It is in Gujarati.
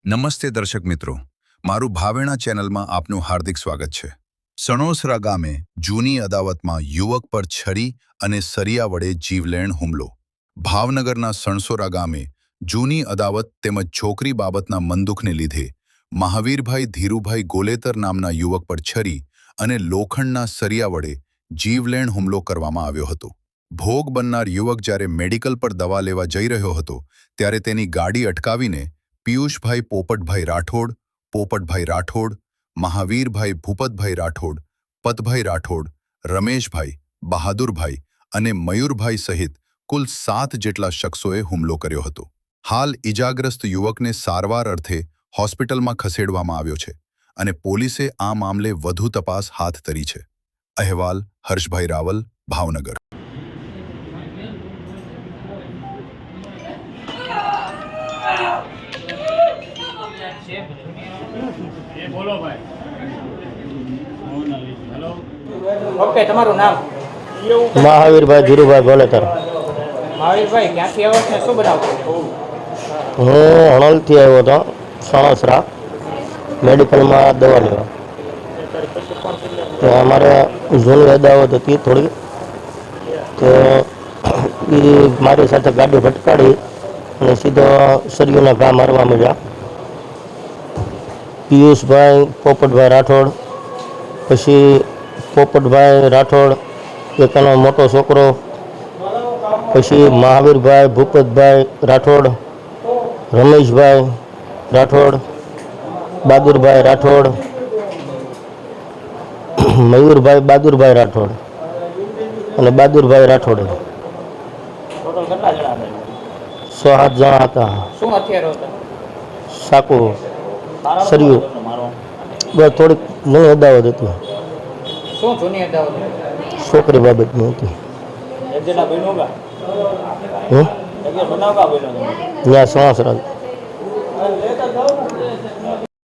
નમસ્તે દર્શક મિત્રો, મારું ભાવેણા ચેનલમાં આપનું હાર્દિક સ્વાગત છે। સણોસરા ગામે જૂની અદાવતમાં યુવક પર છરી અને સરિયા વડે જીવલેણ હુમલો। ભાવનગરના સણસોરા ગામે જૂની અદાવત તેમજ છોકરી બાબતના મનદુખને લીધે મહાવીરભાઈ ધીરુભાઈ ગોલેતર નામના યુવક પર છરી અને લોખંડના સરિયા વડે જીવલેણ હુમલો કરવામાં આવ્યો હતો। ભોગ બનનાર યુવક જ્યારે મેડિકલ પર દવા લેવા જઈ રહ્યો હતો ત્યારે તેની ગાડી અટકાવીને પિયુષભાઈ પોપટભાઈ રાઠોડ, મહાવીરભાઈ ભૂપતભાઈ રાઠોડ, પતભાઈ રાઠોડ, રમેશભાઈ, બહાદુરભાઈ અને મયુરભાઈ સહિત કુલ 7 જેટલા શખ્સોએ હુમલો કર્યો હતો। હાલ ઇજાગ્રસ્ત યુવકને સારવાર અર્થે હોસ્પિટલમાં ખસેડવામાં આવ્યો છે અને પોલીસે આ મામલે વધુ તપાસ હાથ ધરી છે। અહેવાલ હર્ષભાઈ રાવલ, ભાવનગર। બોલો ભાઈ। ઓકે, તમારું નામ? મહાવીરભાઈ ધીરુભાઈ ગોલેતર। મહાવીરભાઈ, ક્યાંથી આવો છો? શું બનાવતો? હું હણોલથી આવ્યો હતો, સણોસરા મેડિકલમાં દવા લેવા। તો અમારે જૂની અદાવત હતી થોડી, તો એ મારી સાથે ગાડી ભટકાડી અને સીધો સરિયુના ઘા મારવા મળ્યા। પિયુષભાઈ પોપટભાઈ રાઠોડ, પછી પોપટભાઈ રાઠોડ એક એનો મોટો છોકરો, પછી મહાવીરભાઈ ભૂપતભાઈ રાઠોડ, રમેશભાઈ રાઠોડ, બહાદુરભાઈ રાઠોડ, મયુરભાઈ બહાદુરભાઈ રાઠોડ અને બહાદુરભાઈ રાઠોડ, ટોટલ કેટલા જણા હતા? 6-7 જણા હતા। શું હથિયારો હતા? સાકુ, સરિયું, બસ થોડીક ઘણી અદાવત હતી, શું જૂની અદાવત? છોકરી બાબતની હતી। ત્યાં સણોસરા।